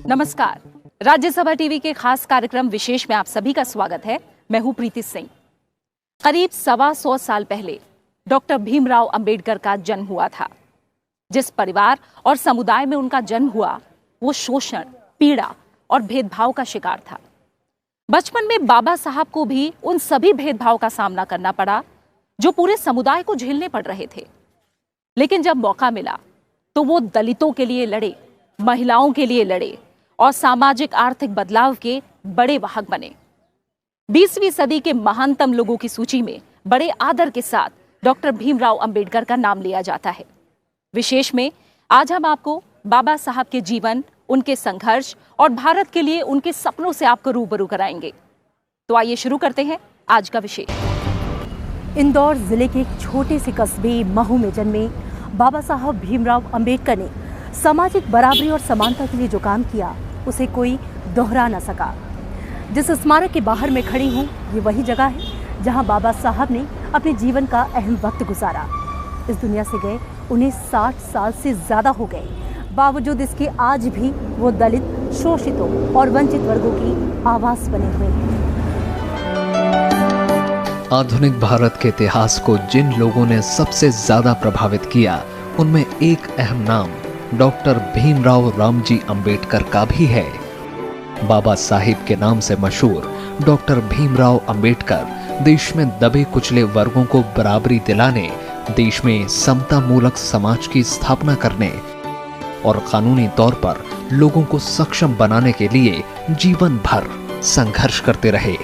नमस्कार। राज्यसभा टीवी के खास कार्यक्रम विशेष में आप सभी का स्वागत है। मैं हूं प्रीति सिंह। करीब 125 साल पहले डॉक्टर भीमराव अंबेडकर का जन्म हुआ था। जिस परिवार और समुदाय में उनका जन्म हुआ वो शोषण, पीड़ा और भेदभाव का शिकार था। बचपन में बाबा साहब को भी उन सभी भेदभाव का सामना करना पड़ा जो पूरे समुदाय को झेलने पड़ रहे थे। लेकिन जब मौका मिला तो वो दलितों के लिए लड़े, महिलाओं के लिए लड़े और सामाजिक आर्थिक बदलाव के बड़े वाहक बने। 20वीं सदी के महानतम लोगों की सूची में बड़े आदर के साथ डॉक्टर भीमराव अंबेडकर का नाम लिया जाता है। विशेष में आज हम आपको बाबा साहब के जीवन, उनके संघर्ष और भारत के लिए उनके सपनों से आपको रूबरू कराएंगे। तो आइए शुरू करते हैं आज का विशेष। इंदौर जिले के एक छोटे से कस्बे महू में जन्मे बाबा साहब भीमराव अंबेडकर ने सामाजिक बराबरी और समानता के लिए जो काम किया उसे कोई दोहरा न सका। जिस स्मारक के बाहर मैं खड़ी हूँ ये वही जगह है जहाँ बाबा साहब ने अपने जीवन का अहम वक्त गुजारा। इस दुनिया से गए उन्हें 60 साल से ज़्यादा हो गए। बावजूद इसके आज भी वो दलित, शोषितों और वंचित वर्गों की आवाज़ बने हुए हैं। आधुनिक भारत के इतिहास को जिन लोगों ने सबसे ज्यादा प्रभावित किया उनमें एक अहम नाम डॉक्टर भीमराव रामजी अंबेडकर का भी है। बाबा साहिब के नाम से मशहूर डॉक्टर भीमराव अंबेडकर देश में दबे कुचले वर्गों को बराबरी दिलाने, देश में समता मूलक समाज की स्थापना करने और कानूनी तौर पर लोगों को सक्षम बनाने के लिए जीवन भर संघर्ष करते रहे।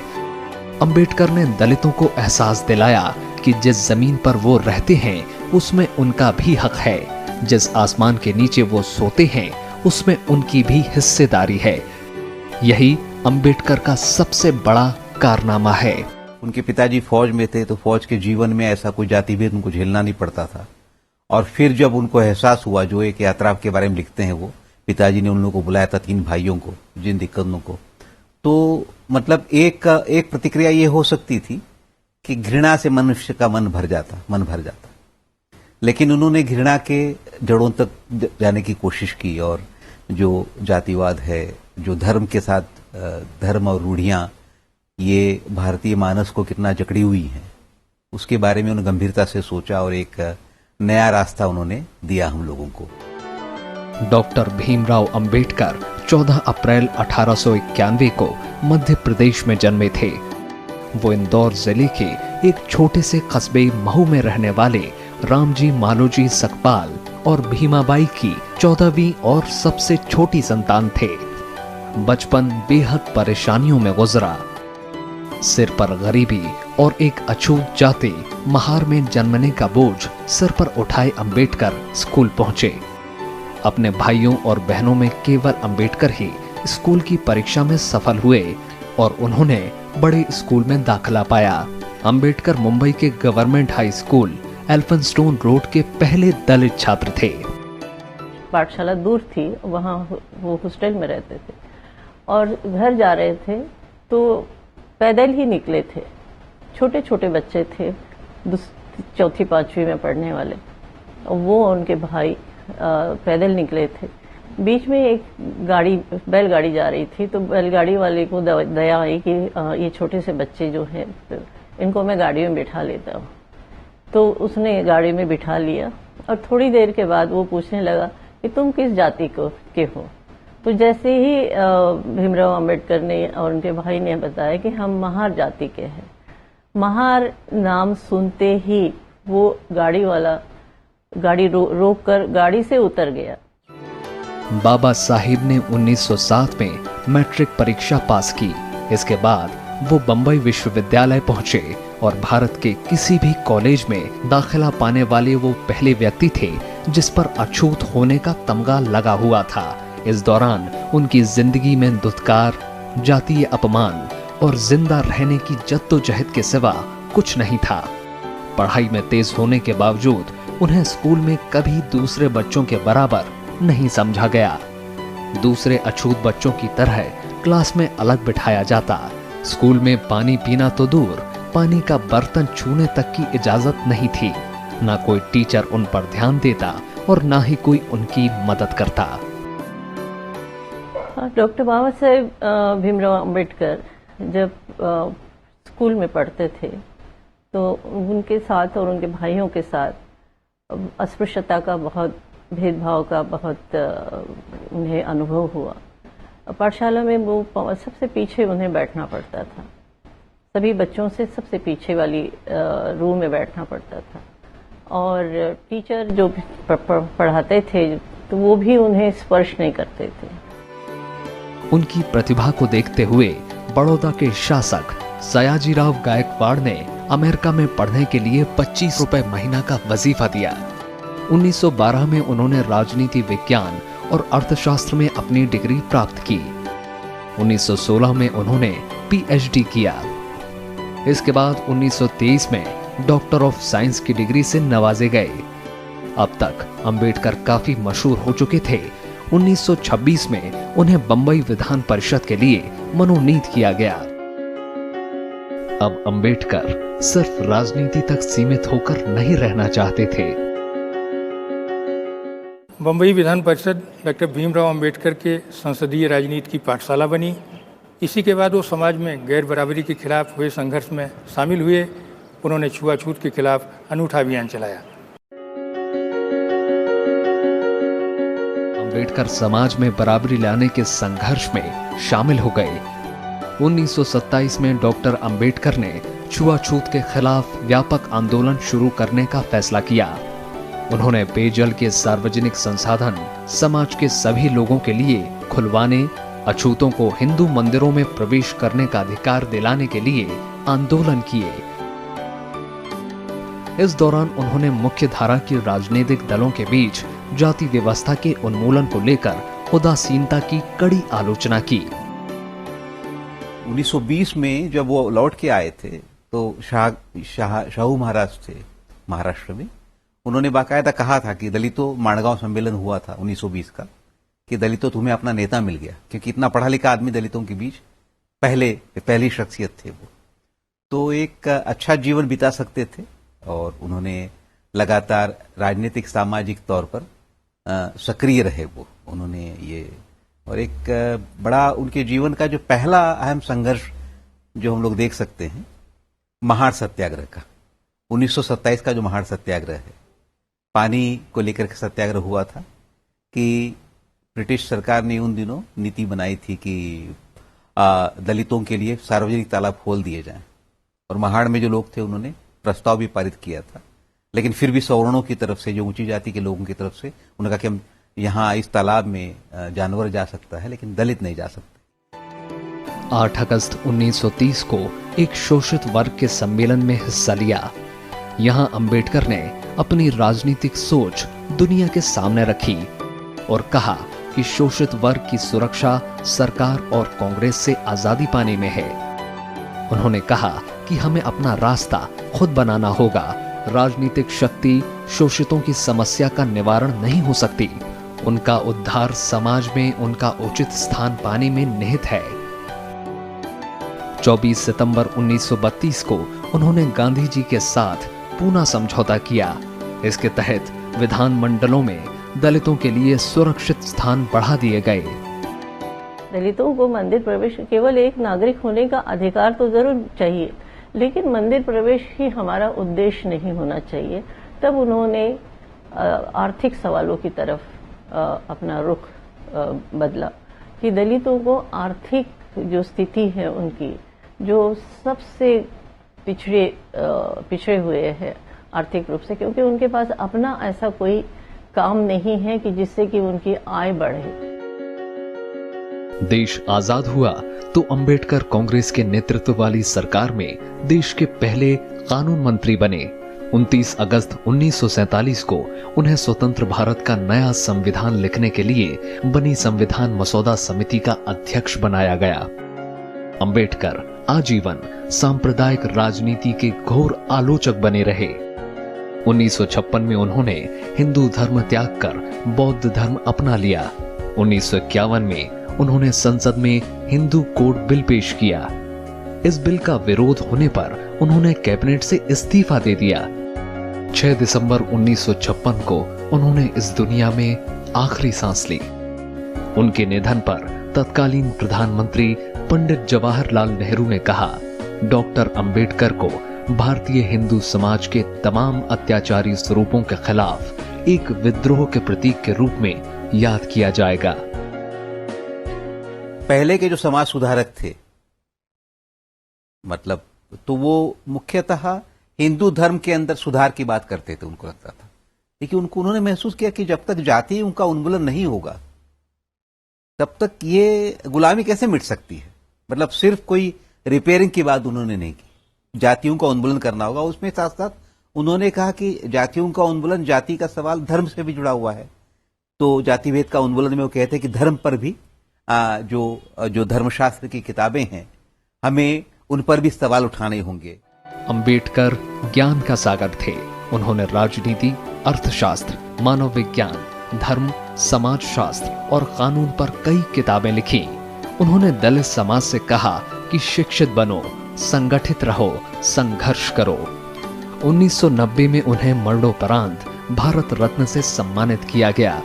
अंबेडकर ने दलितों को एहसास दिलाया कि जिस जमीन पर वो रहते हैं उसमें उनका भी हक है, जिस आसमान के नीचे वो सोते हैं उसमें उनकी भी हिस्सेदारी है। यही अंबेडकर का सबसे बड़ा कारनामा है। उनके पिताजी फौज में थे तो फौज के जीवन में ऐसा कोई जाति भेद उनको झेलना नहीं पड़ता था। और फिर जब उनको एहसास हुआ, जो एक यात्रा के बारे में लिखते हैं, वो पिताजी ने उन लोगों को बुलाया था, 3 भाइयों को, जिन दिक्कतों को, तो मतलब एक प्रतिक्रिया ये हो सकती थी कि घृणा से मनुष्य का मन भर जाता। लेकिन उन्होंने घृणा के जड़ों तक जाने की कोशिश की और जो जातिवाद है, जो धर्म के साथ धर्म और रूढ़ियां ये भारतीय मानस को कितना जकड़ी हुई हैं, उसके बारे में उन्होंने गंभीरता से सोचा और एक नया रास्ता उन्होंने दिया हम लोगों को। डॉक्टर भीमराव अंबेडकर 14 अप्रैल 1891 को मध्य प्रदेश में जन्मे थे। वो इंदौर जिले के एक छोटे से कस्बे महू में रहने वाले रामजी मालोजी सकपाल और भीमाबाई की 14वीं और सबसे छोटी संतान थे। बचपन बेहद परेशानियों में गुजरा। सिर पर गरीबी और एक अछूत जाति महार में जन्मने का बोझ सिर पर उठाए अंबेडकर स्कूल पहुंचे। अपने भाइयों और बहनों में केवल अंबेडकर ही स्कूल की परीक्षा में सफल हुए और उन्होंने बड़े स्कूल में दाखिला पाया। अंबेडकर मुंबई के government high school Elphinstone road के पहले दलित छात्र थे। पाठशाला दूर थी, वहाँ वो हॉस्टल में रहते थे और घर जा रहे थे तो पैदल ही निकले थे। छोटे छोटे बच्चे थे, 4वीं 5वीं में पढ़ने वाले, और वो उनके भाई पैदल निकले थे। बीच में एक गाड़ी, बैलगाड़ी जा रही थी, तो बैलगाड़ी वाले को दया आई कि ये छोटे से बच्चे जो हैं इनको मैं गाड़ी में बिठा लेता हूँ। तो उसने गाड़ी में बिठा लिया और थोड़ी देर के बाद वो पूछने लगा कि तुम किस जाति के हो। तो जैसे ही भीमराव अंबेडकर ने और उनके भाई ने बताया कि हम महार जाति के हैं। महार नाम सुनते ही वो गाड़ी वाला गाड़ी रोक कर गाड़ी से उतर गया। बाबा साहिब ने 1907 में मैट्रिक परीक्षा पास की। इसके बाद वो बंबई विश्वविद्यालय पहुंचे और भारत के किसी भी कॉलेज में दाखिला पाने वाले वो पहले व्यक्ति थे जिस पर अछूत होने का तमगा लगा हुआ था। इस दौरान उनकी जिंदगी में दुत्कार, जातीय अपमान और जिंदा रहने की जद्दोजहद के सिवा कुछ नहीं था। पढ़ाई में तेज होने के बावजूद उन्हें स्कूल में कभी दूसरे बच्चों के बराबर नहीं समझा गया। दूसरे अछूत बच्चों की तरह क्लास में अलग बिठाया जाता। स्कूल में पानी पीना तो दूर, पानी का बर्तन छूने तक की इजाजत नहीं थी। ना कोई टीचर उन पर ध्यान देता और ना ही कोई उनकी मदद करता। डॉक्टर बाबा साहेब भीमराव अंबेडकर जब स्कूल में पढ़ते थे तो उनके साथ और उनके भाइयों के साथ अस्पृश्यता का बहुत, भेदभाव का बहुत उन्हें अनुभव हुआ। पाठशाला में वो सबसे पीछे उन्हें बैठना पड़ता था, सभी बच्चों से सबसे पीछे वाली रो में बैठना पड़ता था, और टीचर जो पढ़ाते थे तो वो भी उन्हें स्पर्श नहीं करते थे। उनकी प्रतिभा को देखते हुए बड़ौदा के शासक सयाजीराव गायकवाड़ ने अमेरिका में पढ़ने के लिए 25 रुपए महीना का वजीफा दिया। 1912 में उन्होंने राजनीति विज्ञान और अर्थशास्त्र में अपनी डिग्री प्राप्त की। 1916 में उन्होंने पीएचडी किया। इसके बाद 1923 में डॉक्टर ऑफ साइंस की डिग्री से नवाजे गए। अब तक अंबेडकर काफी मशहूर हो चुके थे। 1926 में उन्हें बंबई विधान परिषद के लिए मनोनीत किया गया। अब अंबेडकर सिर्फ राजनीति तक सीमित होकर नहीं रहना चाहते थे। बंबई विधान परिषद डॉक्टर भीमराव अंबेडकर के संसदीय राजनीति की पाठशाला बनी। इसी के बाद वो समाज में गैर बराबरी के खिलाफ हुए संघर्ष में शामिल हुए। उन्होंने छुआछूत के खिलाफ अनूठा अभियान चलाया। अंबेडकर समाज में बराबरी लाने के संघर्ष में शामिल हो गए। 1927 में डॉक्टर अंबेडकर ने छुआछूत के खिलाफ व्यापक आंदोलन शुरू करने का फैसला किया। उन्होंने पेयजल के सार्वजनिक संसाधन समाज के सभी लोगों के लिए खुलवाने, अछूतों को हिंदू मंदिरों में प्रवेश करने का अधिकार दिलाने के लिए आंदोलन किए। इस दौरान उन्होंने मुख्य धारा की राजनीतिक दलों के बीच जाति व्यवस्था के उन्मूलन को लेकर उदासीनता की कड़ी आलोचना की। 1920 में जब वो लौट के आए थे तो शाहू महाराज थे महाराष्ट्र में, उन्होंने बाकायदा कहा था कि दलितों, माणगांव सम्मेलन हुआ था 1920 का, कि दलितों तुम्हें अपना नेता मिल गया, क्योंकि इतना पढ़ा लिखा आदमी दलितों के बीच पहली शख्सियत थे वो, तो एक अच्छा जीवन बिता सकते थे। और उन्होंने लगातार राजनीतिक सामाजिक तौर पर सक्रिय रहे वो, उन्होंने ये, और एक बड़ा उनके जीवन का जो पहला अहम संघर्ष जो हम लोग देख सकते हैं, महाड़ सत्याग्रह का, 1927 का जो महाड़ सत्याग्रह है, पानी को लेकर के सत्याग्रह हुआ था कि ब्रिटिश सरकार ने उन दिनों नीति बनाई थी कि दलितों के लिए सार्वजनिक तालाब खोल दिए जाएं, और महाड़ में जो लोग थे उन्होंने प्रस्ताव भी पारित किया था, लेकिन फिर भी सवर्णों की तरफ से, जो ऊंची जाति के लोगों की तरफ से, उन्होंने कहा कि हम यहाँ इस तालाब में जानवर जा सकता है लेकिन दलित नहीं जा सकते। 8 अगस्त 1930 को एक शोषित वर्ग के सम्मेलन में हिस्सा लिया। यहाँ अंबेडकर ने अपनी राजनीतिक सोच दुनिया के सामने रखी और कहा कि शोषित वर्ग की सुरक्षा सरकार और कांग्रेस से आजादी पाने में है। उन्होंने कहा कि हमें अपना रास्ता खुद बनाना होगा। राजनीतिक शक्ति शोषितों की समस्या का निवारण नहीं हो सकती। उनका उद्धार समाज में उनका उचित स्थान पाने में निहित है। 24 सितंबर 1932 को उन्होंने गांधी जी के साथ पूना समझौता किया। इसके तहत विधानमंडलों में दलितों के लिए सुरक्षित स्थान बढ़ा दिए गए। दलितों को मंदिर प्रवेश, केवल एक नागरिक होने का अधिकार तो जरूर चाहिए, लेकिन मंदिर प्रवेश ही हमारा उद्देश्य नहीं होना चाहिए। तब उन्होंने आर्थिक सवालों की तरफ अपना रुख बदला कि दलितों को आर्थिक जो स्थिति है उनकी, जो सबसे पिछड़े हुए हैं आर्थिक रूप से, क्योंकि उनके पास अपना ऐसा कोई काम नहीं है कि जिससे कि उनकी आय बढ़े। देश आजाद हुआ तो अंबेडकर कांग्रेस के नेतृत्व वाली सरकार में देश के पहले कानून मंत्री बने। 29 अगस्त 1947 को उन्हें स्वतंत्र भारत का नया संविधान लिखने के लिए बनी संविधान मसौदा समिति का अध्यक्ष बनाया गया। अंबेडकर आजीवन सांप्रदायिक राजनीति के घोर आलोचक बने रहे। 1956 में उन्होंने हिंदू धर्म त्याग कर बौद्ध धर्म अपना लिया। 1951 में उन्होंने संसद में हिंदू कोड बिल पेश किया। इस बिल का विरोध होने पर उन्होंने कैबिनेट से इस्तीफा दे दिया। 6 दिसंबर 1956 को उन्होंने इस दुनिया में आखिरी सांस ली। उनके निधन पर तत्कालीन प्रधानमंत्री पंडित जवाहरलाल नेहरू ने कहा, डॉक्टर अंबेडकर को भारतीय हिंदू समाज के तमाम अत्याचारी स्वरूपों के खिलाफ एक विद्रोह के प्रतीक के रूप में याद किया जाएगा। पहले के जो समाज सुधारक थे, मतलब तो वो मुख्यतः हिंदू धर्म के अंदर सुधार की बात करते थे, उनको लगता था। लेकिन उन्होंने महसूस किया कि जब तक जाति उनका उन्मूलन नहीं होगा तब तक ये गुलामी कैसे मिट सकती है। मतलब सिर्फ कोई रिपेयरिंग की बात उन्होंने नहीं की, जातियों का उन्मूलन करना होगा। उसमें साथ साथ उन्होंने कहा कि जातियों का उन्मूलन, जाति का सवाल धर्म से भी जुड़ा हुआ है। तो जातिभेद का उन्मूलन में वो कहते हैं कि धर्म पर भी जो धर्मशास्त्र की किताबें हैं, हमें उन पर भी सवाल उठाने होंगे। अंबेडकर ज्ञान का सागर थे। उन्होंने राजनीति, अर्थशास्त्र, मानव विज्ञान, धर्म, समाजशास्त्र और कानून पर कई किताबें लिखी। उन्होंने दलित समाज से कहा कि शिक्षित बनो, संगठित रहो, संघर्ष करो। 1990 में उन्हें मरणोपरांत भारत रत्न से सम्मानित किया गया।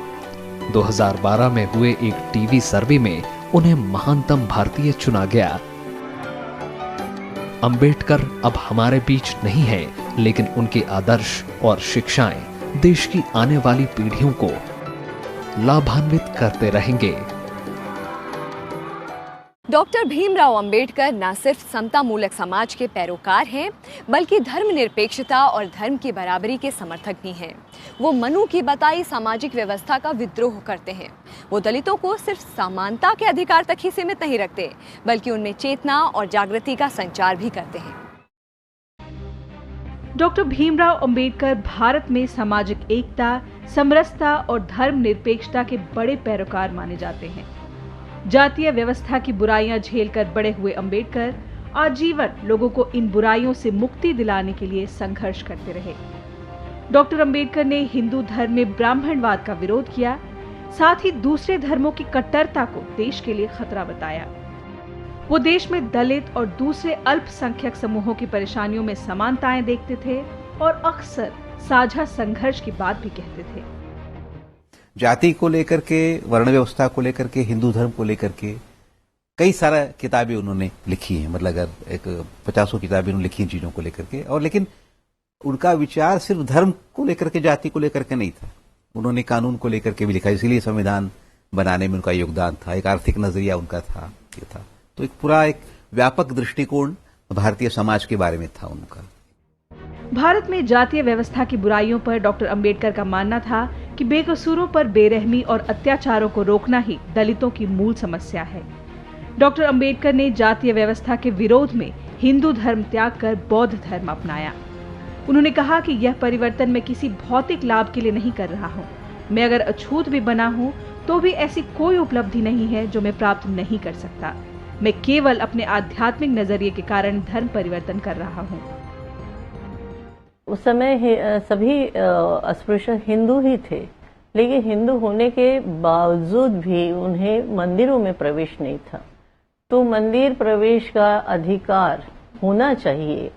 2012 में हुए एक टीवी सर्वे में उन्हें महानतम भारतीय चुना गया। अंबेडकर अब हमारे बीच नहीं हैं, लेकिन उनके आदर्श और शिक्षाएं देश की आने वाली पीढ़ियों को लाभान्वित करते रहेंगे। डॉक्टर भीमराव अंबेडकर न सिर्फ समता मूलक समाज के पैरोकार हैं, बल्कि धर्मनिरपेक्षता और धर्म की बराबरी के समर्थक भी हैं। वो मनु की बताई सामाजिक व्यवस्था का विद्रोह करते हैं। वो दलितों को सिर्फ समानता के अधिकार तक ही सीमित नहीं रखते, बल्कि उनमें चेतना और जागृति का संचार भी करते हैं। डॉक्टर भीमराव अंबेडकर भारत में सामाजिक एकता, समरसता और धर्मनिरपेक्षता के बड़े पैरोकार माने जाते हैं। जातीय व्यवस्था की बुराइयां झेलकर बड़े हुए अंबेडकर आजीवन लोगों को इन बुराइयों से मुक्ति दिलाने के लिए संघर्ष करते रहे। डॉक्टर अंबेडकर ने हिंदू धर्म में ब्राह्मणवाद का विरोध किया, साथ ही दूसरे धर्मों की कट्टरता को देश के लिए खतरा बताया। वो देश में दलित और दूसरे अल्पसंख्यक समूहों की परेशानियों में समानताएं देखते थे और अक्सर साझा संघर्ष की बात भी कहते थे। जाति को लेकर के, वर्ण व्यवस्था को लेकर के, हिंदू धर्म को लेकर के कई सारा किताबें उन्होंने लिखी हैं। मतलब अगर एक 50 किताबें उन्होंने लिखी हैं चीजों को लेकर के। और लेकिन उनका विचार सिर्फ धर्म को लेकर के, जाति को लेकर के नहीं था। उन्होंने कानून को लेकर के भी लिखा, इसीलिए संविधान बनाने में उनका योगदान था। एक आर्थिक नजरिया उनका था, ये था। तो एक पूरा एक व्यापक दृष्टिकोण भारतीय समाज के बारे में था उनका। भारत में जातीय व्यवस्था की बुराइयों पर डॉक्टर अंबेडकर का मानना था कि बेकसूरों पर बेरहमी और अत्याचारों को रोकना ही दलितों की मूल समस्या है। डॉक्टर अंबेडकर ने जातीय व्यवस्था के विरोध में हिंदू धर्म त्याग कर बौद्ध धर्म अपनाया। उन्होंने कहा कि यह परिवर्तन मैं किसी भौतिक लाभ के लिए नहीं कर रहा हूँ। मैं अगर अछूत भी बना हूँ तो भी ऐसी कोई उपलब्धि नहीं है जो मैं प्राप्त नहीं कर सकता। मैं केवल अपने आध्यात्मिक नजरिए के कारण धर्म परिवर्तन कर रहा हूँ। उस समय सभी अस्पृश्य हिंदू ही थे, लेकिन हिंदू होने के बावजूद भी उन्हें मंदिरों में प्रवेश नहीं था। तो मंदिर प्रवेश का अधिकार होना चाहिए,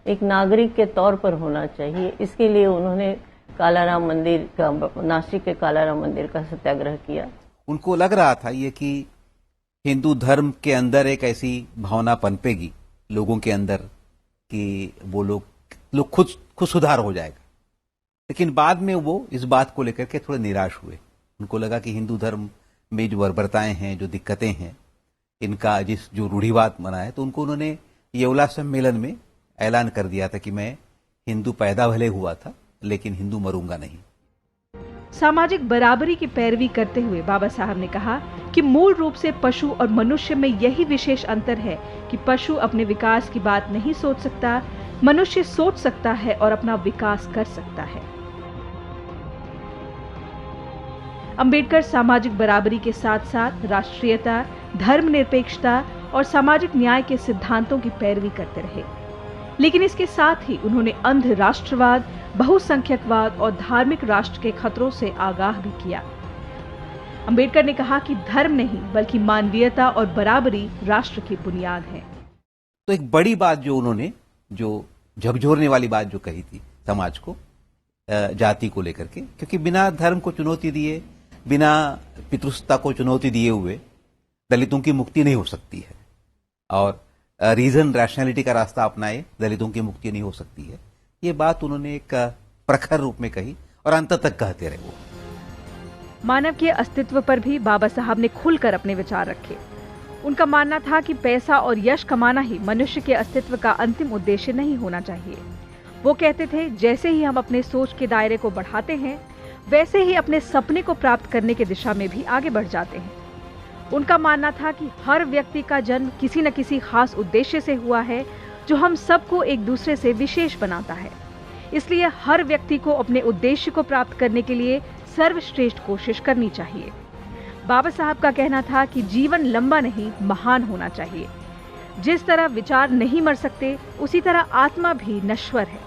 एक नागरिक के तौर पर होना चाहिए। इसके लिए उन्होंने कालाराम मंदिर का, नासिक के कालाराम मंदिर का सत्याग्रह किया। उनको लग रहा था ये कि हिंदू धर्म के अंदर एक ऐसी भावना पनपेगी लोगों के अंदर कि वो लोग खुद सुधार हो जाएगा। लेकिन बाद में वो इस बात को लेकर के थोड़े निराश हुए। उनको लगा कि हिंदू धर्म में जो बर्बरताएं हैं, जो दिक्कतें हैं, इनका जो रूढ़िवाद बना है, तो उन्होंने येवला सम्मेलन में ऐलान कर दिया था कि मैं हिंदू पैदा भले हुआ था, लेकिन हिंदू मरूंगा नहीं। सामाजिक बराबरी की पैरवी करते हुए बाबा साहब ने कहा कि मूल रूप से पशु और मनुष्य में यही विशेष अंतर है कि पशु अपने विकास की बात नहीं सोच सकता, मनुष्य सोच सकता है और अपना विकास कर सकता है। अंबेडकर सामाजिक बराबरी के साथ साथ राष्ट्रीयता, धर्मनिरपेक्षता और सामाजिक न्याय के सिद्धांतों की पैरवी करते रहे, लेकिन इसके साथ ही उन्होंने अंध राष्ट्रवाद, बहुसंख्यकवाद और धार्मिक राष्ट्र के खतरों से आगाह भी किया। अंबेडकर ने कहा कि धर्म नहीं बल्कि मानवीयता और बराबरी राष्ट्र की बुनियाद है। तो एक बड़ी बात जो उन्होंने, जो झकझोरने वाली बात जो कही थी समाज को, जाति को लेकर के, क्योंकि बिना धर्म को चुनौती दिए, बिना पितृसत्ता को चुनौती दिए हुए दलितों की मुक्ति नहीं हो सकती है, और रीजन रैशनैलिटी का रास्ता अपनाए दलितों की मुक्ति नहीं हो सकती है। ये बात उन्होंने एक प्रखर रूप में कही और अंत तक कहते रहे वो। मानव के अस्तित्व पर भी बाबा साहब ने खुलकर अपने विचार रखे। उनका मानना था कि पैसा और यश कमाना ही मनुष्य के अस्तित्व का अंतिम उद्देश्य नहीं होना चाहिए। वो कहते थे, जैसे ही हम अपने सोच के दायरे को बढ़ाते हैं, वैसे ही अपने सपने को प्राप्त करने की दिशा में भी आगे बढ़ जाते हैं। उनका मानना था कि हर व्यक्ति का जन्म किसी न किसी खास उद्देश्य से हुआ है, जो हम सबको एक दूसरे से विशेष बनाता है। इसलिए हर व्यक्ति को अपने उद्देश्य को प्राप्त करने के लिए सर्वश्रेष्ठ कोशिश करनी चाहिए। बाबा साहब का कहना था कि जीवन लंबा नहीं, महान होना चाहिए। जिस तरह विचार नहीं मर सकते, उसी तरह आत्मा भी नश्वर है।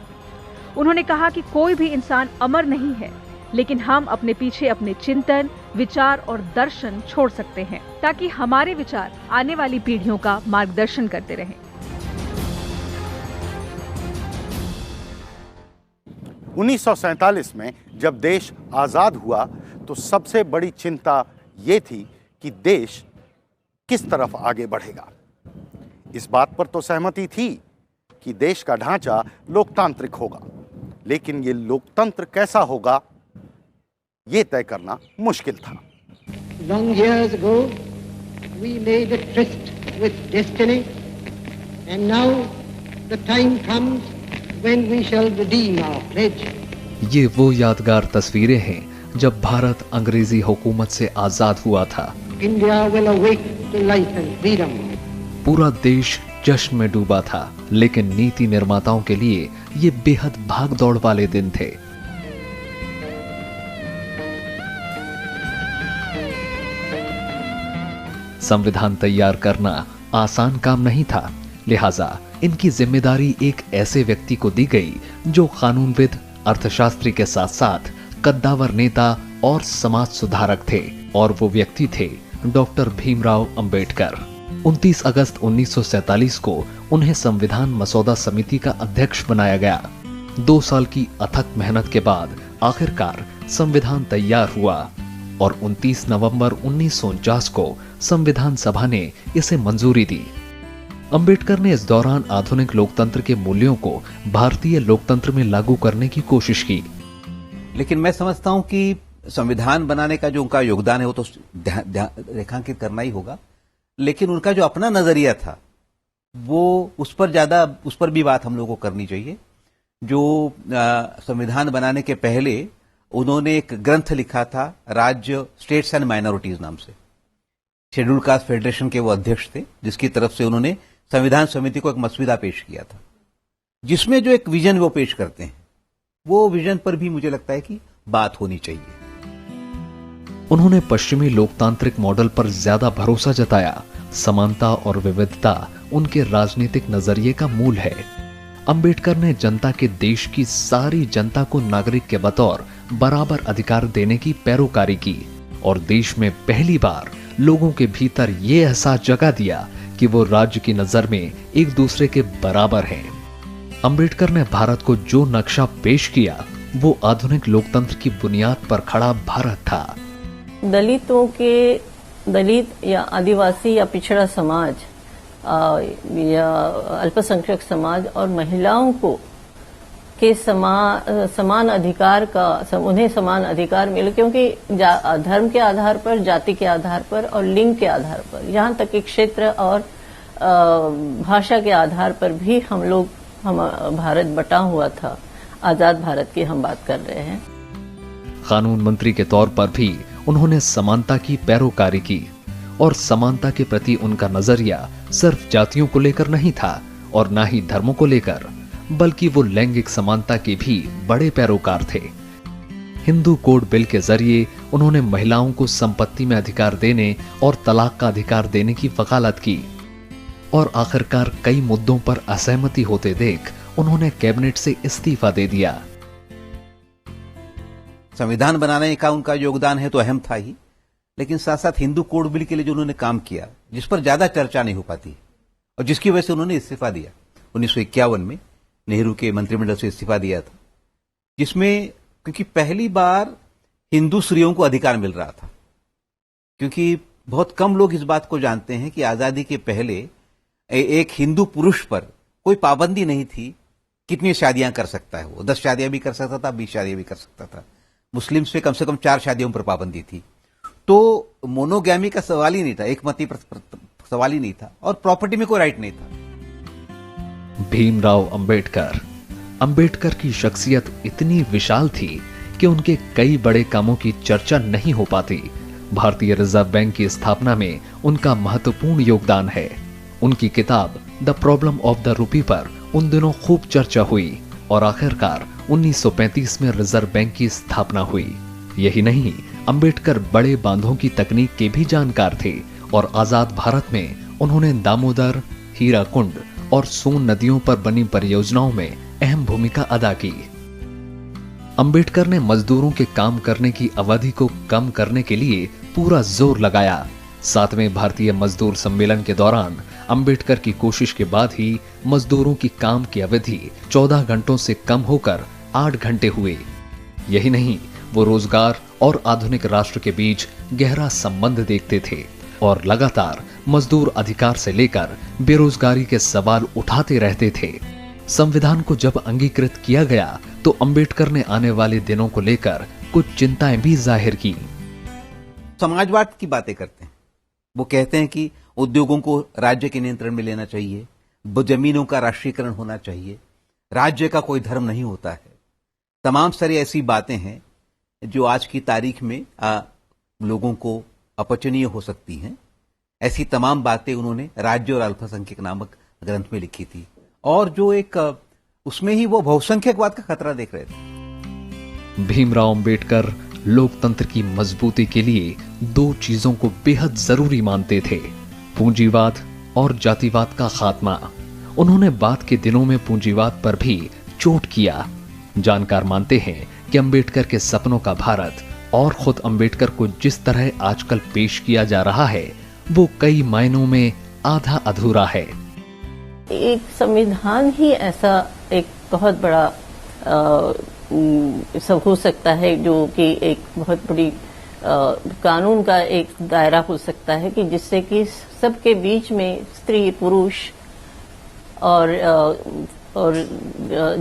उन्होंने कहा कि कोई भी इंसान अमर नहीं है, लेकिन हम अपने पीछे अपने चिंतन, विचार और दर्शन छोड़ सकते हैं, ताकि हमारे विचार आने वाली पीढ़ियों का मार्गदर्शन करते रहें। उन्नीस 1947 में जब देश आजाद हुआ तो सबसे बड़ी चिंता ये थी कि देश किस तरफ आगे बढ़ेगा। इस बात पर तो सहमति थी कि देश का ढांचा लोकतांत्रिक होगा, लेकिन ये लोकतंत्र कैसा होगा, ये तय करना मुश्किल था। Long years ago, we made a tryst with destiny, and now the time comes when we shall redeem our pledge. ये वो यादगार तस्वीरें हैं जब भारत अंग्रेजी हुकूमत से आजाद हुआ था। India will awake to life and freedom. पूरा देश जश्न में डूबा था, लेकिन नीति निर्माताओं के लिए ये बेहद भागदौड़ वाले दिन थे। संविधान तैयार करना आसान काम नहीं था, लिहाजा इनकी जिम्मेदारी एक ऐसे व्यक्ति को दी गई जो कानूनविद, अर्थशास्त्री के साथ साथ कद्दावर नेता और समाज सुधारक थे, और वो व्यक्ति थे डॉक्टर भीमराव अंबेडकर। 29 अगस्त 1947 को उन्हें संविधान मसौदा समिति का अध्यक्ष बनाया गया। 2 साल की अथक मेहनत के बाद आखिरकार संविधान तैयार हुआ और 29 नवंबर 1949 को संविधान सभा ने इसे मंजूरी दी। अंबेडकर ने इस दौरान आधुनिक लोकतंत्र के मूल्यों को भारतीय लोकतंत्र में लागू करने की कोशिश की। लेकिन मैं समझता हूं कि संविधान बनाने का जो उनका योगदान है वो तो रेखांकित करना ही होगा, लेकिन उनका जो अपना नजरिया था वो उस पर भी बात हम लोगों को करनी चाहिए। जो संविधान बनाने के पहले उन्होंने एक ग्रंथ लिखा था, राज्य, स्टेट्स एंड माइनॉरिटीज नाम से। शेड्यूल कास्ट फेडरेशन के वो अध्यक्ष थे, जिसकी तरफ से उन्होंने संविधान समिति को एक मसविदा पेश किया था, जिसमें जो एक विजन वो पेश करते हैं, वो विजन पर भी मुझे लगता है कि बात होनी चाहिए। उन्होंने पश्चिमी लोकतांत्रिक मॉडल पर ज्यादा भरोसा जताया। समानता और विविधता उनके राजनीतिक नजरिए का मूल है। अंबेडकर ने जनता के देश की सारी जनता को नागरिक के बतौर बराबर अधिकार देने की पैरोकारी की, और देश में पहली बार लोगों के भीतर ये एहसास जगा दिया कि वो राज्य की नजर में एक दूसरे के बराबर हैं। अंबेडकर ने भारत को जो नक्शा पेश किया वो आधुनिक लोकतंत्र की बुनियाद पर खड़ा भारत था। दलित या आदिवासी या पिछड़ा समाज या अल्पसंख्यक समाज और महिलाओं को के समान अधिकार का उन्हें समान अधिकार मिले, क्योंकि धर्म के आधार पर, जाति के आधार पर और लिंग के आधार पर, यहाँ तक कि क्षेत्र और भाषा के आधार पर भी हम भारत बटा हुआ था। आजाद भारत की हम बात कर रहे हैं। कानून मंत्री के तौर पर भी उन्होंने समानता की पैरोकारी की, और समानता के प्रति उनका नजरिया सिर्फ जातियों को लेकर नहीं था और ना ही धर्मों को लेकर, बल्कि वो लैंगिक समानता के भी बड़े पैरोकार थे। हिंदू कोड बिल के जरिए उन्होंने महिलाओं को संपत्ति में अधिकार देने और तलाक का अधिकार देने की वकालत की, और आखिरकार कई मुद्दों पर असहमति होते देख उन्होंने कैबिनेट से इस्तीफा दे दिया। संविधान बनाने का उनका योगदान है तो अहम था ही, लेकिन साथ साथ हिंदू कोड बिल के लिए जो उन्होंने काम किया, जिस पर ज्यादा चर्चा नहीं हो पाती और जिसकी वजह से उन्होंने इस्तीफा दिया 1951 में, नेहरू के मंत्रिमंडल से इस्तीफा दिया था, जिसमें क्योंकि पहली बार हिंदू स्त्रियों को अधिकार मिल रहा था, क्योंकि बहुत कम लोग इस बात को जानते हैं कि आजादी के पहले एक हिंदू पुरुष पर कोई पाबंदी नहीं थी कितनी शादियां कर सकता है। वो 10 शादियां भी कर सकता था, 20 शादियां भी कर सकता था। मुस्लिम्स पे कम से कम 4 शादियों पर पाबंदी थी। तो मोनोगैमी का सवाल ही नहीं था, एकमती सवाल ही नहीं था, और प्रॉपर्टी में कोई राइट नहीं था। भीमराव अंबेडकर की शख्सियत इतनी विशाल थी कि उनके कई बड़े कामों की चर्चा नहीं हो पाती। भारतीय रिजर्व बैंक की स्थापना में उनका महत्वपूर्ण योगदान है। उनकी किताब the problem of the rupee पर उन दिनों खूब चर्चा हुई और आखिरकार 1935 में रिजर्व बैंक की स्थापना हुई। यही नहीं, अंबेडकर बड़े बांधों की तकनीक के भी जानकार थे और आजाद भारत में उन्होंने दामोदर, हीराकुंड और सोन नदियों पर बनी परियोजनाओं में अहम भूमिका अदा की। अंबेडकर ने मजदूरों के काम करने की अवधि को कम करने के लिए पूरा जोर लगाया। 7वें भारतीय मजदूर सम्मेलन के दौरान अंबेडकर की कोशिश के बाद ही मजदूरों की काम की अवधि 14 घंटों से कम होकर 8 घंटे हुए। यही नहीं, वो रोजगार और आधुनिक राष्ट्र के बीच गहरा संबंध देखते थे और लगातार मजदूर अधिकार से लेकर बेरोजगारी के सवाल उठाते रहते थे। संविधान को जब अंगीकृत किया गया तो अंबेडकर ने आने वाले दिनों को लेकर कुछ चिंताएं भी जाहिर की। समाजवाद की बातें करते हैं। वो कहते हैं कि उद्योगों को राज्य के नियंत्रण में लेना चाहिए, जमीनों का राष्ट्रीयकरण होना चाहिए, राज्य का कोई धर्म नहीं होता है। तमाम सारी ऐसी बातें हैं जो आज की तारीख में लोगों को अपचनीय हो सकती हैं। ऐसी तमाम बातें उन्होंने राज्य और अल्पसंख्यक नामक ग्रंथ में लिखी थी, और जो एक उसमें ही वो बहुसंख्यकवाद का खतरा देख रहे थे। भीमराव अंबेडकर लोकतंत्र की मजबूती के लिए 2 चीजों को बेहद जरूरी मानते थे, पूंजीवाद और जातिवाद का खात्मा। उन्होंने बाद के दिनों में पूंजीवाद पर भी चोट किया। जानकार मानते हैं कि अंबेडकर के सपनों का भारत और खुद अंबेडकर को जिस तरह आजकल पेश किया जा रहा है वो कई मायनों में आधा अधूरा है। एक संविधान ही ऐसा एक बहुत बड़ा सब हो सकता है जो कि एक बहुत बड़ी कानून का एक दायरा हो सकता है कि जिससे कि सबके बीच में स्त्री पुरुष और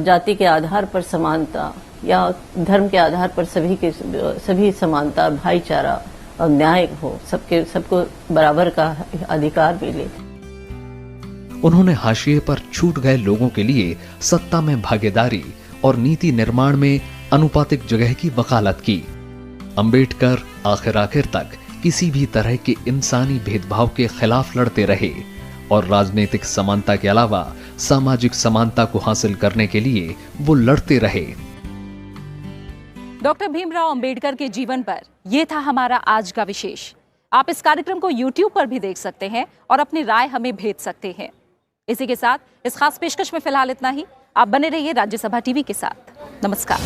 जाति के आधार पर समानता या धर्म के आधार पर सभी समानता, भाईचारा और न्याय हो, सबको बराबर का अधिकार मिले। उन्होंने हाशिए पर छूट गए लोगों के लिए सत्ता में भागीदारी और नीति निर्माण में अनुपातिक जगह की वकालत की। अंबेडकर आखिर तक किसी भी तरह के इंसानी भेदभाव के खिलाफ लड़ते रहे और राजनीतिक समानता के अलावा सामाजिक समानता को हासिल करने के लिए वो लड़ते रहे। डॉक्टर भीमराव अंबेडकर के जीवन पर यह था हमारा आज का विशेष। आप इस कार्यक्रम को YouTube पर भी देख सकते हैं और अपनी राय हमें भेज सकते हैं। इसी के साथ इस खास पेशकश में फिलहाल इतना ही। आप बने रहिए राज्यसभा टीवी के साथ। नमस्कार।